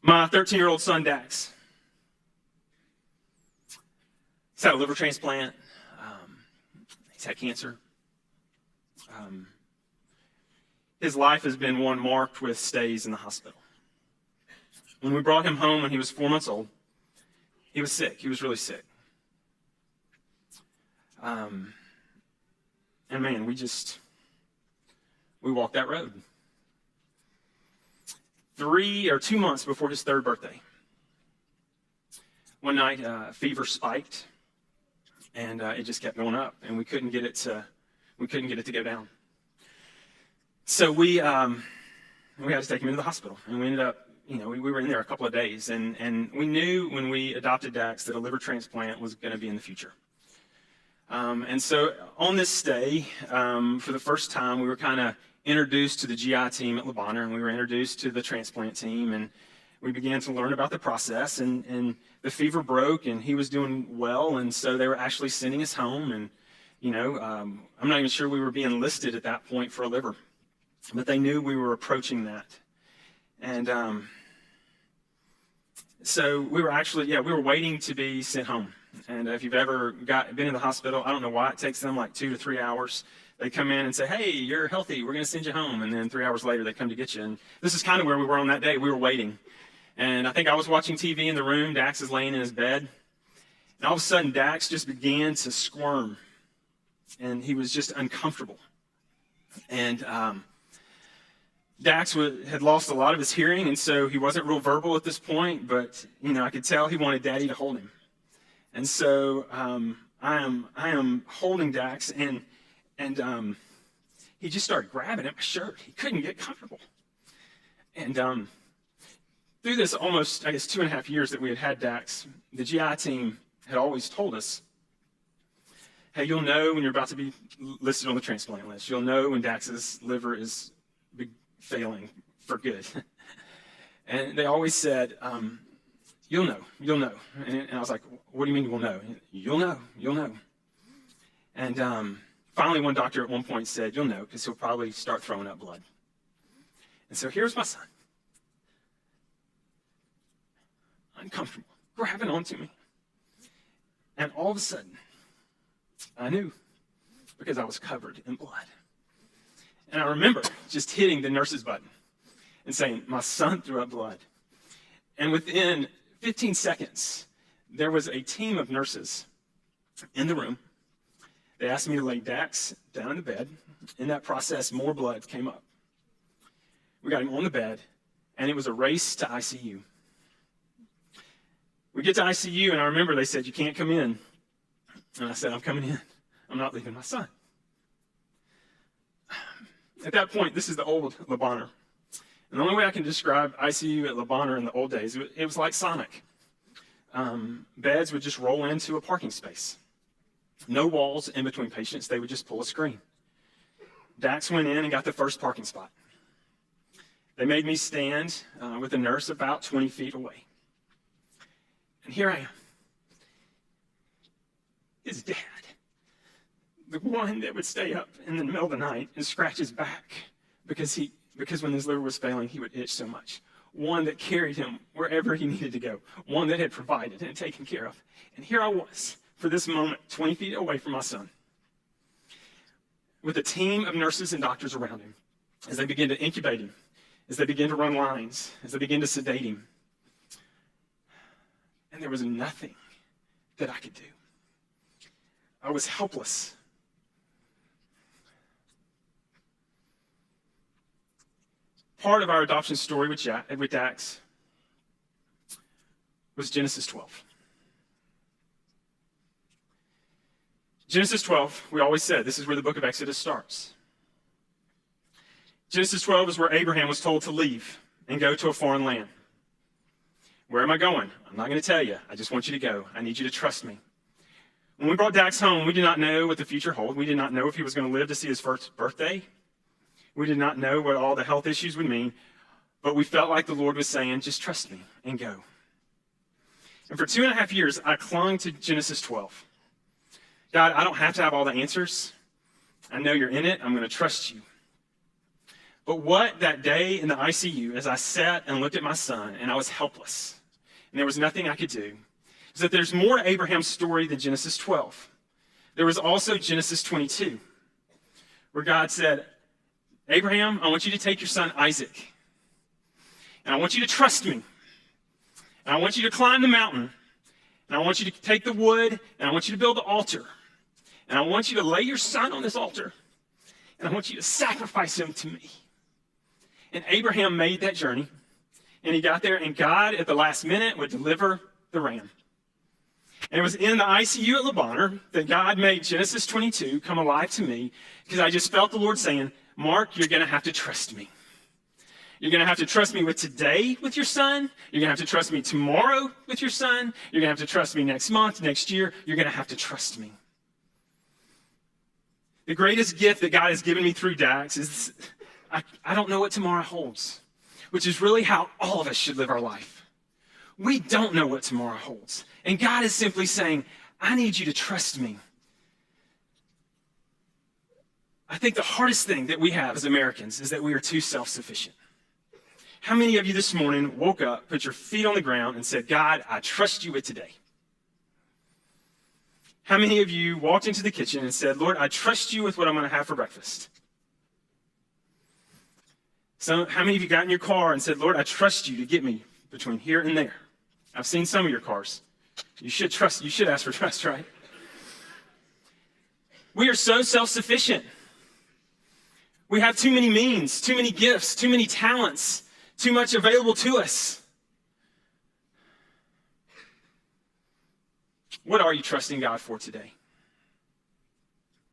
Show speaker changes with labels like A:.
A: My 13-year-old son, Dax, he's had a liver transplant. He's had cancer. His life has been one marked with stays in the hospital. When we brought him home when he was 4 months old, he was sick. He was really sick. And man, we walked that road. 2 months before his third birthday, one night, fever spiked, and it just kept going up, and we couldn't get it to go down. So we had to take him into the hospital, and we ended up, we were in there a couple of days, and we knew when we adopted Dax that a liver transplant was going to be in the future. And so on this stay, for the first time, we were kind of introduced to the GI team at Le Bonheur, and we were introduced to the transplant team, and we began to learn about the process, and the fever broke, and he was doing well, and so they were actually sending us home, and I'm not even sure we were being listed at that point for a liver, but they knew we were approaching that. And so we were waiting to be sent home. And if you've ever been in the hospital, I don't know why it takes them like 2 to 3 hours. They come in and say, hey, you're healthy, we're going to send you home. And then 3 hours later, they come to get you. And this is kind of where we were on that day. We were waiting. And I think I was watching TV in the room. Dax is laying in his bed. And all of a sudden, Dax just began to squirm. And he was just uncomfortable. And Dax had lost a lot of his hearing, and so he wasn't real verbal at this point, but I could tell he wanted Daddy to hold him. And so I am holding Dax, and he just started grabbing at my shirt. He couldn't get comfortable. And through this almost, 2.5 years that we had Dax, the GI team had always told us, hey, you'll know when you're about to be listed on the transplant list. You'll know when Dax's liver is failing for good. And they always said, you'll know. And I was like, what do you mean we'll know? You'll know. And finally, one doctor at one point said, you'll know, because he'll probably start throwing up blood. And so here's my son, uncomfortable, grabbing onto me. And all of a sudden, I knew, because I was covered in blood. And I remember just hitting the nurse's button and saying, my son threw up blood. And within 15 seconds, there was a team of nurses in the room. They asked me to lay Dax down in the bed. In that process, more blood came up. We got him on the bed, and it was a race to ICU. We get to ICU, and I remember they said, you can't come in. And I said, I'm coming in. I'm not leaving my son. At that point, this is the old Le Bonheur. And the only way I can describe ICU at Le Bonheur in the old days, it was like Sonic. Beds would just roll into a parking space. No walls in between patients. They would just pull a screen. Dax went in and got the first parking spot. They made me stand with a nurse about 20 feet away. And here I am. His dad. The one that would stay up in the middle of the night and scratch his back because when his liver was failing, he would itch so much. One that carried him wherever he needed to go. One that had provided and taken care of. And here I was, for this moment, 20 feet away from my son, with a team of nurses and doctors around him, as they began to incubate him, as they began to run lines, as they began to sedate him. And there was nothing that I could do. I was helpless. Part of our adoption story with Dax was Genesis 12. Genesis 12, we always said, this is where the book of Exodus starts. Genesis 12 is where Abraham was told to leave and go to a foreign land. Where am I going? I'm not going to tell you. I just want you to go. I need you to trust me. When we brought Dax home, we did not know what the future held. We did not know if he was going to live to see his first birthday. We did not know what all the health issues would mean, but we felt like the Lord was saying, just trust me and go. And for 2.5 years, I clung to Genesis 12. God, I don't have to have all the answers. I know you're in it. I'm going to trust you. But what that day in the ICU, as I sat and looked at my son, and I was helpless, and there was nothing I could do, is that there's more to Abraham's story than Genesis 12. There was also Genesis 22, where God said, Abraham, I want you to take your son Isaac, and I want you to trust me, and I want you to climb the mountain, and I want you to take the wood, and I want you to build the altar, and I want you to lay your son on this altar, and I want you to sacrifice him to me. And Abraham made that journey, and he got there, and God, at the last minute, would deliver the ram. And it was in the ICU at Le Bonheur that God made Genesis 22 come alive to me, because I just felt the Lord saying, Mark, you're going to have to trust me. You're going to have to trust me with today with your son. You're going to have to trust me tomorrow with your son. You're going to have to trust me next month, next year. You're going to have to trust me. The greatest gift that God has given me through Dax is I don't know what tomorrow holds, which is really how all of us should live our life. We don't know what tomorrow holds. And God is simply saying, I need you to trust me. I think the hardest thing that we have as Americans is that we are too self-sufficient. How many of you this morning woke up, put your feet on the ground, and said, God, I trust you with today? How many of you walked into the kitchen and said, Lord, I trust you with what I'm going to have for breakfast? So how many of you got in your car and said, Lord, I trust you to get me between here and there? I've seen some of your cars. You should ask for trust, right? We are so self-sufficient. We have too many means, too many gifts, too many talents, too much available to us. What are you trusting God for today?